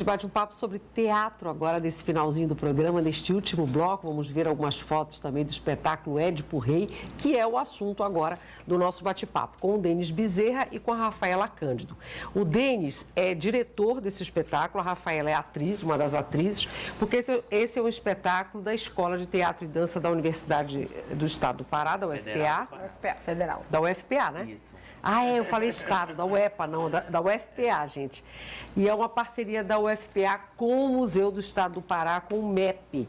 Bate um papo sobre teatro agora, nesse finalzinho do programa, neste último bloco. Vamos ver algumas fotos também do espetáculo Édipo Rei, que é o assunto agora do nosso bate-papo, com o Denis Bezerra e com a Rafaela Cândido. O Denis é diretor desse espetáculo, a Rafaela é atriz, uma das atrizes, porque esse é um espetáculo da Escola de Teatro e Dança da Universidade do Estado do Pará, da UFPA. Federal. Da UFPA, né? Isso. Eu falei Estado, da UEPA, não, da UFPA, gente. E é uma parceria da UFPA com o Museu do Estado do Pará, com o MEP.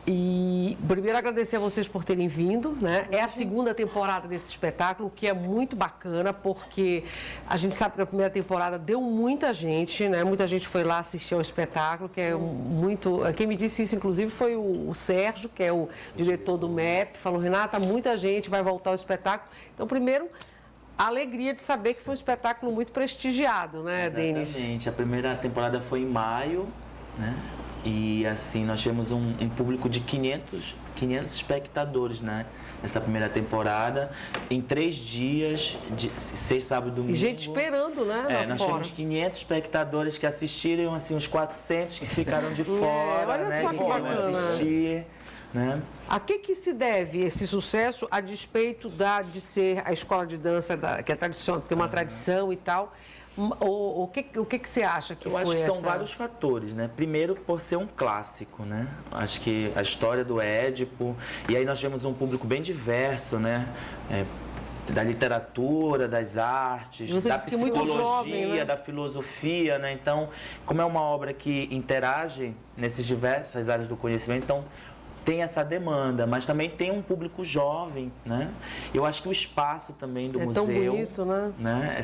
E primeiro agradecer a vocês por terem vindo, né? É a segunda temporada desse espetáculo, que é muito bacana, porque a gente sabe que a primeira temporada deu muita gente, né? Muita gente foi lá assistir ao espetáculo, que é muito... Quem me disse isso, inclusive, foi o Sérgio, que é o diretor do MEP, falou: Renata, muita gente vai voltar ao espetáculo. Então, primeiro, a alegria de saber que foi um espetáculo muito prestigiado, né, Denis? Exatamente. A primeira temporada foi em maio, né? E assim, nós tivemos um público de 500 espectadores, né? Nessa primeira temporada, em 3 dias, de 6, sábado e domingo. E gente esperando, né? Nós tivemos 500 espectadores que assistiram, assim, uns 400 que ficaram de fora, olha né? só que bacana. Assistir, né? A que se deve esse sucesso, a despeito de ser a escola de dança, que é tradição, tem uma tradição e tal? O que você acha que Eu foi acho que são essa... vários fatores, né? Primeiro, por ser um clássico, né? Acho que a história do Édipo, e aí nós tivemos um público bem diverso, né? Da literatura, das artes, da psicologia, jovem, né? da filosofia, né? Então, como é uma obra que interage nessas diversas áreas do conhecimento, então tem essa demanda, mas também tem um público jovem, né? Eu acho que o espaço também do museu... É tão bonito, né?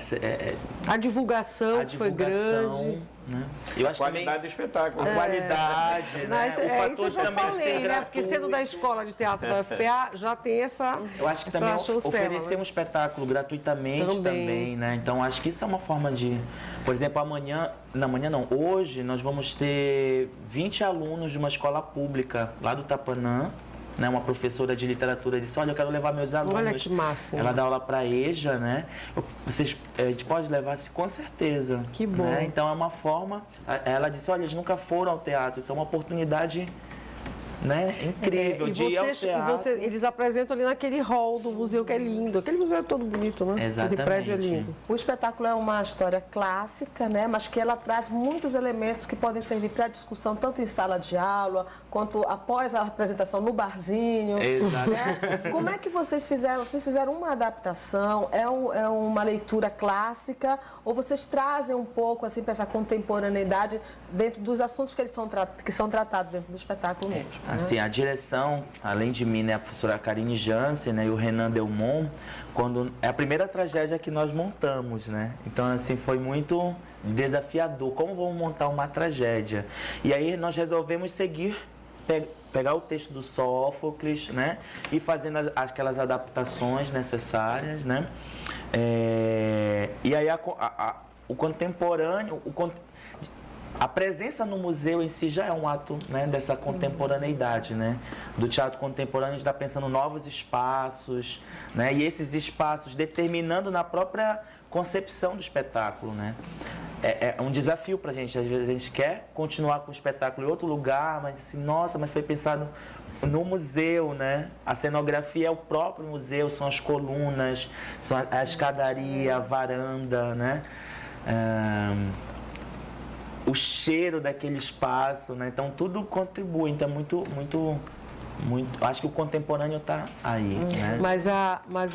A divulgação foi grande. Né? Eu acho a qualidade do espetáculo. A qualidade, né? Isso o fator eu já também falei, ser né? gratuito. Porque sendo da escola de teatro da UFPA, já tem essa... Eu acho que também oferecer um espetáculo gratuitamente também, né? Então, acho que isso é uma forma de... Por exemplo, hoje nós vamos ter 20 alunos de uma escola pública lá do Tapanã, né? Uma professora de literatura disse: olha, eu quero levar meus alunos. Olha que massa. Ela dá aula para EJA, né? A gente pode levar, com certeza. Que bom. Né? Então, é uma forma... Ela disse: olha, eles nunca foram ao teatro, isso é uma oportunidade... né? Incrível, de ir ao teatro. Eles apresentam ali naquele hall do museu, que é lindo. Aquele museu é todo bonito, né? Exatamente. Aquele prédio é lindo. O espetáculo é uma história clássica, né? Mas que ela traz muitos elementos que podem servir para discussão, tanto em sala de aula, quanto após a apresentação no barzinho. Exato. Né? Como é que vocês fizeram? Vocês fizeram uma adaptação? É uma leitura clássica? Ou vocês trazem um pouco, assim, para essa contemporaneidade dentro dos assuntos que são tratados dentro do espetáculo mesmo? Assim, a direção, além de mim, né, a professora Karine Jansen, né, e o Renan Delmont, é a primeira tragédia que nós montamos, né? Então, assim, foi muito desafiador. Como vamos montar uma tragédia? E aí nós resolvemos pegar o texto do Sófocles, né, e fazendo aquelas adaptações necessárias, né? E aí o contemporâneo... A presença no museu em si já é um ato, né, dessa contemporaneidade, né? Do teatro contemporâneo, a gente está pensando em novos espaços, né? E esses espaços determinando na própria concepção do espetáculo, né? É um desafio para a gente. Às vezes a gente quer continuar com o espetáculo em outro lugar, mas assim, nossa, mas foi pensado no museu, né? A cenografia é o próprio museu, são as colunas, são a escadaria, a varanda, né? O cheiro daquele espaço, né? Então tudo contribui, então muito, acho que o contemporâneo está aí, né? Mas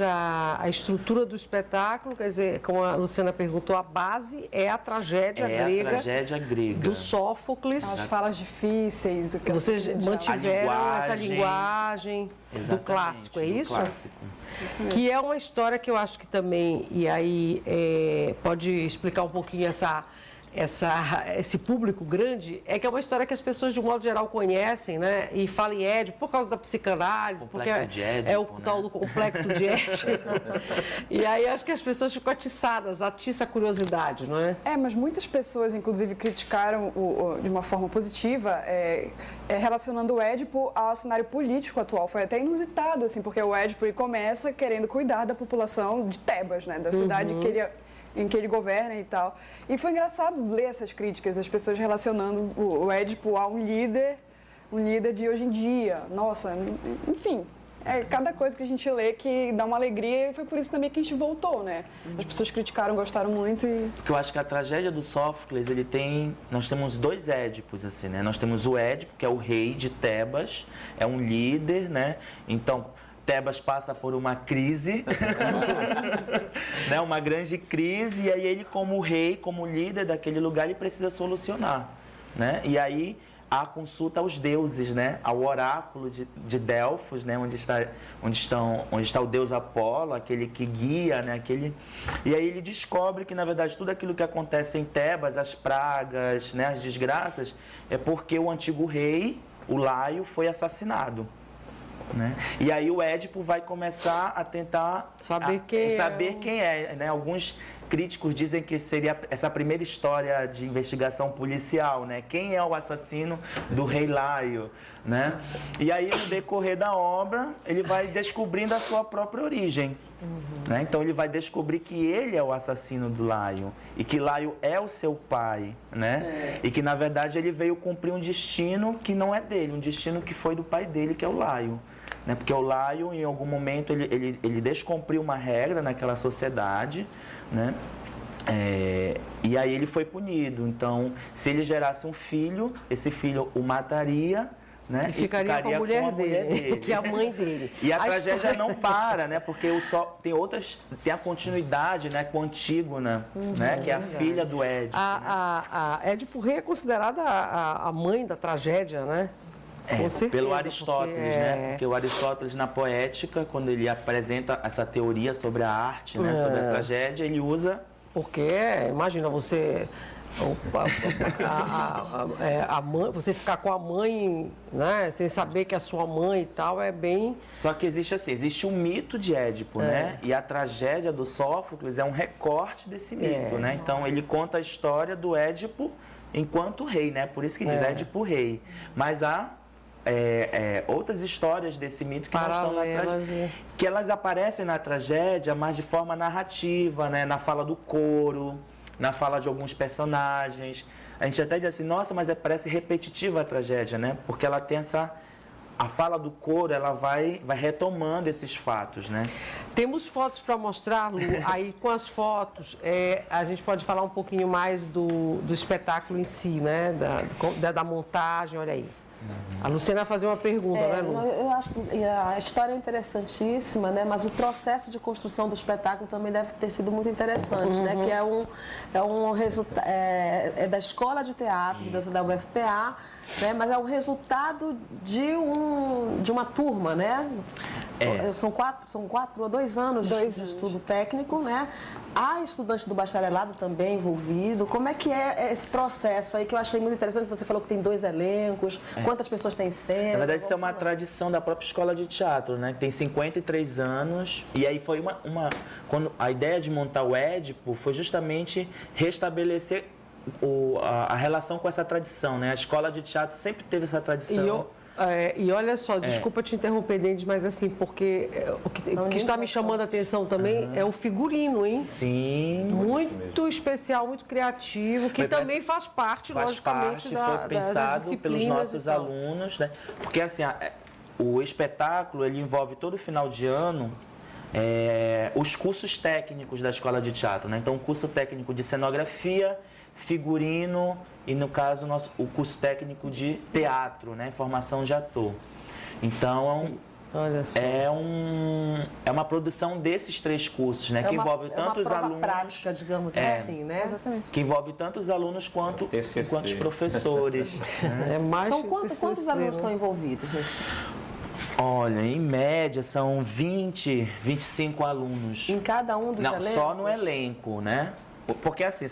a estrutura do espetáculo, quer dizer, como a Luciana perguntou, a base é a tragédia grega. A tragédia grega. Do Sófocles. As falas difíceis. Que vocês mantiveram essa linguagem do clássico, é isso? Clássico. Isso mesmo. Que é uma história que eu acho que também, e aí pode explicar um pouquinho esse público grande, é que é uma história que as pessoas de um modo geral conhecem, né? E falam em Édipo por causa da psicanálise, porque é o tal do complexo de Édipo. E aí acho que as pessoas ficam atiçadas, atiça a curiosidade, não é? Mas muitas pessoas, inclusive, criticaram de uma forma positiva, relacionando o Édipo ao cenário político atual. Foi até inusitado, assim, porque o Édipo ele começa querendo cuidar da população de Tebas, né? Da cidade que ele em que ele governa e tal. E foi engraçado ler essas críticas, as pessoas relacionando o Édipo a um líder de hoje em dia. Nossa, enfim, é cada coisa que a gente lê que dá uma alegria, e foi por isso também que a gente voltou, né? As pessoas criticaram, gostaram muito e... Porque eu acho que a tragédia do Sófocles, nós temos dois Édipos, assim, né? Nós temos o Édipo, que é o rei de Tebas, é um líder, né? Então, Tebas passa por uma crise, né? Uma grande crise, e aí ele, como rei, como líder daquele lugar, ele precisa solucionar, né? E aí a consulta aos deuses, né? Ao oráculo de Delfos, né? Onde está o deus Apolo, aquele que guia, né? E aí ele descobre que, na verdade, tudo aquilo que acontece em Tebas, as pragas, né? As desgraças, é porque o antigo rei, o Laio, foi assassinado. Né? E aí o Édipo vai começar a tentar saber quem é, né? Alguns críticos dizem que seria essa primeira história de investigação policial, né? Quem é o assassino do rei Laio, né? E aí, no decorrer da obra, ele vai descobrindo a sua própria origem, né? Então ele vai descobrir que ele é o assassino do Laio e que Laio é o seu pai, né? E que, na verdade, ele veio cumprir um destino que não é dele, um destino que foi do pai dele, que é o Laio. Né? Porque o Laio, em algum momento, ele descumpriu uma regra naquela sociedade, né? E aí ele foi punido. Então, se ele gerasse um filho, esse filho o mataria, né? E ficaria com a mulher dele, que é a mãe dele. E a tragédia não para, né? Porque tem a continuidade, né? Com Antígona, né? Que é a filha do Édipo. A Édipo Rei é considerada a mãe da tragédia, né? Com certeza, pelo Aristóteles, né? Porque o Aristóteles, na Poética, quando ele apresenta essa teoria sobre a arte, né? Sobre a tragédia, ele usa... Porque, imagina, você... a mãe, você ficar com a mãe, né? Sem saber que é a sua mãe e tal, é bem... Só que existe um mito de Édipo, né? E a tragédia do Sófocles é um recorte desse mito, né? Então, ele conta a história do Édipo enquanto rei, né? Por isso que diz Édipo Rei. Mas há outras histórias desse mito que não estão na tragédia, que elas aparecem na tragédia, mas de forma narrativa, né? Na fala do coro, na fala de alguns personagens. A gente até diz assim, nossa, mas parece repetitiva a tragédia, né? Porque ela tem a fala do coro, ela vai retomando esses fatos, né? Temos fotos para mostrar, Lu. Aí, com as fotos, a gente pode falar um pouquinho mais do espetáculo em si, né? Da montagem, olha aí. A Luciana vai fazer uma pergunta, né, Lu? Eu acho que a história é interessantíssima, né? Mas o processo de construção do espetáculo também deve ter sido muito interessante, né? Que é um resultado da escola de teatro, da UFPA, né? Mas é o resultado de uma turma, né? São 4 ou 2 anos de estudo técnico, né? Há estudante do bacharelado também envolvido. Como é que é esse processo aí que eu achei muito interessante? Você falou que tem 2 elencos, quantas pessoas tem cena? Na verdade, isso é uma tradição da própria escola de teatro, né? Que tem 53 anos. E aí foi quando a ideia de montar o Édipo foi justamente restabelecer a relação com essa tradição, né? A escola de teatro sempre teve essa tradição. E olha só, desculpa te interromper, Dendes, mas assim, porque o que está me chamando a atenção também é o figurino, hein? Sim. Muito especial, muito criativo, que também faz parte, logicamente, foi pensado pelos nossos alunos, né? Porque assim, o espetáculo, ele envolve todo final de ano os cursos técnicos da escola de teatro, né? Então, o curso técnico de cenografia, figurino e, no caso, o curso técnico de teatro, né? Formação de ator. Então, olha só. é uma produção desses 3 cursos, né? Que envolve tanto os alunos... prática, digamos assim, né? Exatamente. Que envolve tanto os alunos quanto os professores. Né? Quantos alunos estão envolvidos nisso? Olha, em média são 25 alunos. Em cada um dos elencos? Não, só no elenco, né? Porque assim,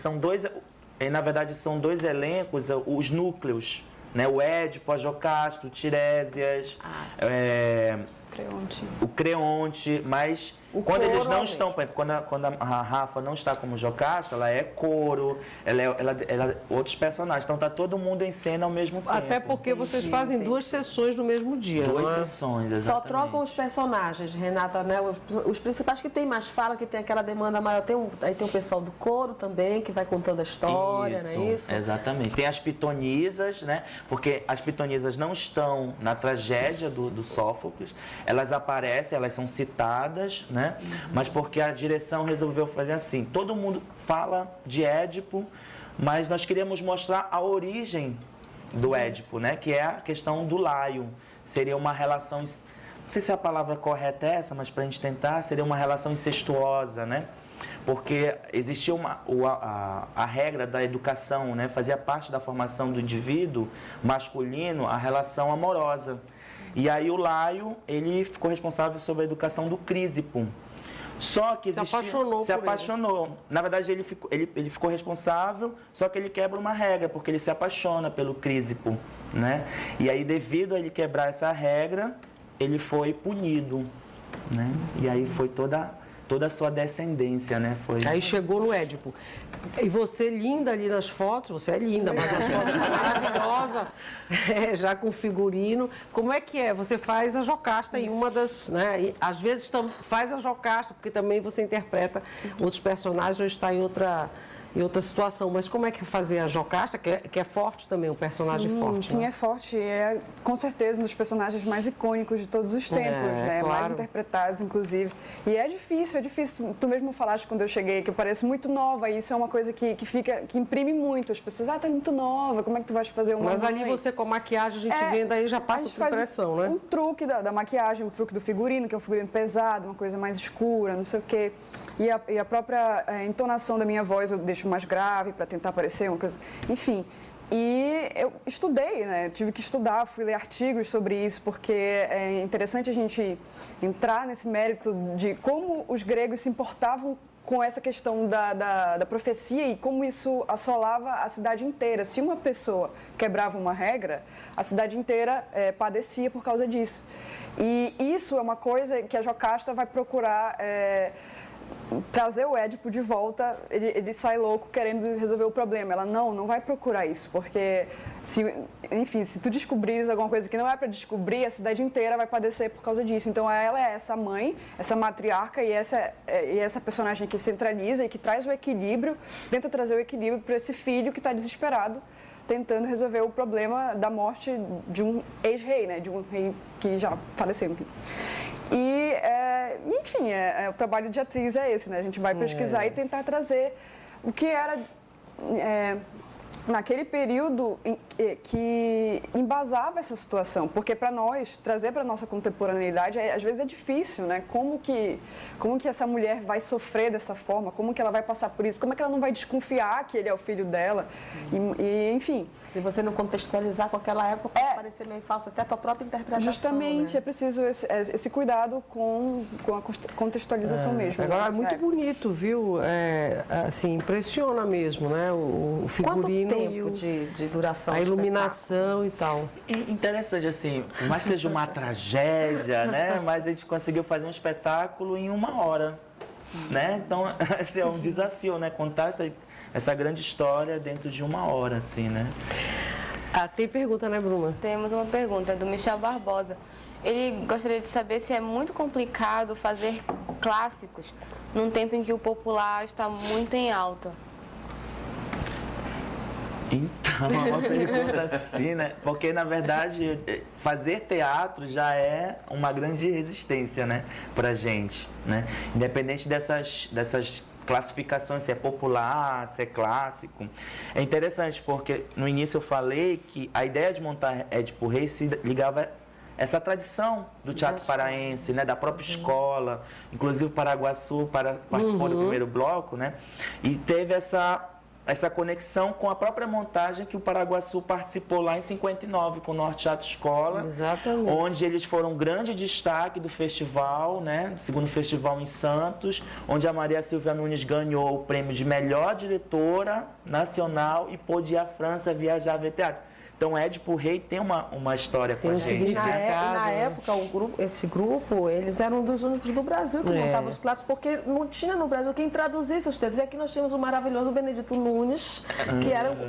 na verdade são 2 elencos, os núcleos, né? O Édipo, a Jocasta, o Tirésias, o Creonte, mas Quando eles coro não ao estão, por exemplo, quando a Rafa não está como Jocasta, ela é coro, ela é outros personagens. Então tá todo mundo em cena ao mesmo tempo. Até porque vocês fazem duas sessões no mesmo dia, não Duas é? sessões, exatamente. Só trocam os personagens, Renata, né? Os principais que tem mais fala, que tem aquela demanda maior. Aí tem o pessoal do coro também, que vai contando a história, não é isso? Exatamente. Tem as pitonisas, né? Porque as pitonisas não estão na tragédia do Sófocles, elas aparecem, elas são citadas, né? Mas porque a direção resolveu fazer assim. Todo mundo fala de Édipo, mas nós queríamos mostrar a origem do Édipo, né? Que é a questão do Laio. Seria uma relação, não sei se a palavra correta é essa, mas para a gente tentar, seria uma relação incestuosa, né? Porque existia a regra da educação, né? Fazia parte da formação do indivíduo masculino a relação amorosa. E aí o Laio, ele ficou responsável sobre a educação do Crísipo. Só que existia, se apaixonou. Na verdade, ele ficou responsável, só que ele quebra uma regra, porque ele se apaixona pelo Crísipo, né? E aí, devido a ele quebrar essa regra, ele foi punido, né? E aí foi toda a sua descendência, né? Aí chegou no Édipo. E você, linda ali nas fotos, você é linda, mas nas fotos maravilhosa, já com figurino. Como é que é? Você faz a Jocasta em uma das, né? E, às vezes faz a Jocasta, porque também você interpreta outros personagens ou está em outra situação. Mas como é que é fazer a Jocasta, que é forte também, um personagem forte? Sim, né? é forte. É, com certeza, um dos personagens mais icônicos de todos os tempos, né? Claro. Mais interpretados, inclusive. E é difícil. Tu mesmo falaste quando eu cheguei que eu pareço muito nova. E isso é uma coisa que imprime muito. As pessoas, tá muito nova, como é que tu vais fazer uma Mas ali mãe? você, com a maquiagem, a gente vendo aí, já passa por impressão, né? Um truque da maquiagem, um truque do figurino, que é um figurino pesado, uma coisa mais escura, não sei o quê. E a própria entonação da minha voz eu deixo mais grave para tentar parecer uma coisa... Enfim, e eu estudei, né? Tive que estudar, fui ler artigos sobre isso, porque é interessante a gente entrar nesse mérito de como os gregos se importavam com essa questão da profecia e como isso assolava a cidade inteira. Se uma pessoa quebrava uma regra, a cidade inteira padecia por causa disso. E isso é uma coisa que a Jocasta vai procurar... trazer o Édipo de volta, ele sai louco querendo resolver o problema. Ela não vai procurar isso, porque se tu descobrires alguma coisa que não é para descobrir, a cidade inteira vai padecer por causa disso. Então ela é essa mãe, essa matriarca e essa personagem que centraliza e que traz o equilíbrio, tenta trazer o equilíbrio para esse filho que está desesperado, tentando resolver o problema da morte de um ex-rei, né? De um rei que já faleceu, enfim. E, enfim, o trabalho de atriz é esse, né? A gente vai pesquisar e tentar trazer o que era naquele período que embasava essa situação. Porque para nós, trazer para a nossa contemporaneidade, às vezes é difícil, né? Como que essa mulher vai sofrer dessa forma? Como que ela vai passar por isso? Como é que ela não vai desconfiar que ele é o filho dela? E enfim... Se você não contextualizar com aquela época, pode parecer meio falso, até a tua própria interpretação. Justamente, né? é preciso esse cuidado com a contextualização mesmo. Agora, é muito bonito, viu? Assim, impressiona mesmo, né? O figurino. Quanto tempo de duração? A iluminação e tal. Interessante, assim, por mais que seja uma tragédia, né? Mas a gente conseguiu fazer um espetáculo em 1 hora, né? Então, assim, é um desafio, né? Contar essa grande história dentro de 1 hora, assim, né? Tem pergunta, né, Bruna? Temos uma pergunta do Michel Barbosa. Ele gostaria de saber se é muito complicado fazer clássicos num tempo em que o popular está muito em alta. Então, é uma pergunta assim, né? Porque, na verdade, fazer teatro já é uma grande resistência, né? Pra gente, né? Independente dessas classificações, se é popular, se é clássico. É interessante, porque no início eu falei que a ideia de montar Édipo Rei se ligava a essa tradição do teatro paraense, né? Da própria escola. Inclusive, o Paraguaçu participou do primeiro bloco, né? E teve essa conexão com a própria montagem que o Paraguaçu participou lá em 59 com o Norte Teatro Escola. Exatamente. Onde eles foram um grande destaque do festival, né? Segundo festival em Santos, onde a Maria Silvia Nunes ganhou o prêmio de melhor diretora nacional e pôde ir à França viajar ver teatro. Então, Édipo Rei tem uma história com Tem a um gente. significado. Na época, esse grupo, eles eram um dos únicos do Brasil que É. montavam os clássicos, porque não tinha no Brasil quem traduzisse os textos. E aqui nós tínhamos o maravilhoso Benedito Nunes,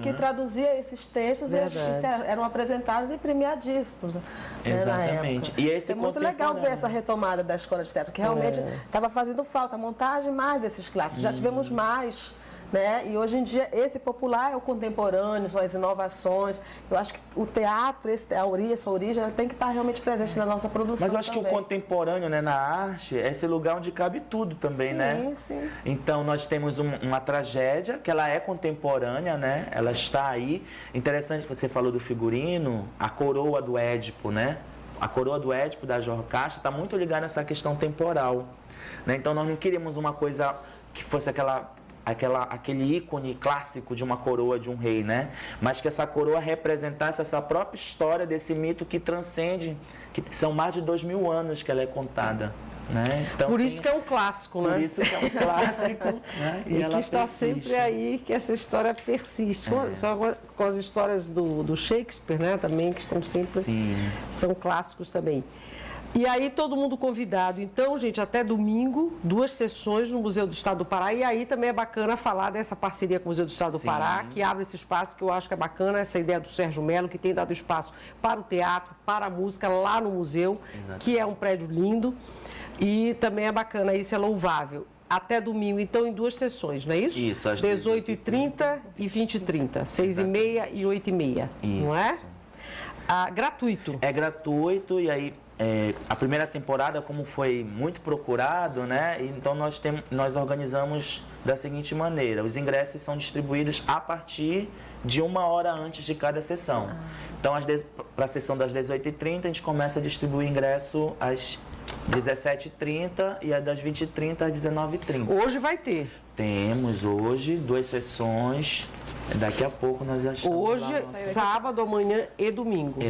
que traduzia esses textos e Verdade. eram apresentados e premiadíssimos. Exatamente. Na época. E esse é muito legal ver contemporâneo. essa retomada da escola de teatro, que realmente estava fazendo falta, a montagem mais desses clássicos. Já tivemos mais. Né? E hoje em dia, esse popular é o contemporâneo, são as inovações. Eu acho que o teatro, essa origem, ela tem que estar realmente presente na nossa produção. Mas eu acho que o contemporâneo, né, na arte é esse lugar onde cabe tudo também, sim, né? Sim. Então nós temos uma tragédia que ela é contemporânea, né? Ela está aí. Interessante que você falou do figurino, a coroa do Édipo, né? A coroa do Édipo da Jocasta está muito ligada nessa questão temporal, né? Então nós não queríamos uma coisa que fosse aquele ícone clássico de uma coroa de um rei, né? Mas que essa coroa representasse essa própria história desse mito que transcende, que são mais de 2000 anos que ela é contada, né? Então, Por isso que é um clássico, né? Por isso que é um clássico, né? E ela que está persiste. sempre aí, que essa história persiste. Só com as histórias do Shakespeare, né? Também, que estão sempre... Sim. São clássicos também. E aí todo mundo convidado. Então, gente, até domingo, 2 sessões no Museu do Estado do Pará. E aí também é bacana falar dessa parceria com o Museu do Estado do Sim. Pará, que abre esse espaço, que eu acho que é bacana, essa ideia do Sérgio Melo, que tem dado espaço para o teatro, para a música, lá no museu, que é um prédio lindo. E também é bacana, isso é louvável. Até domingo, então, em 2 sessões, não é isso? Isso, às 18h30 e 20h30, 6h30 e 8h30, não é? Gratuito. É gratuito e aí a primeira temporada, como foi muito procurado, né? Então nós organizamos da seguinte maneira: os ingressos são distribuídos a partir de 1 hora antes de cada sessão. Então, para a sessão das 18h30, a gente começa a distribuir ingresso às 17h30 e a das 20h30 às 19h30. Hoje vai ter. Temos hoje 2 sessões. Daqui a pouco nós já estamos Hoje, lá. sábado, amanhã e domingo.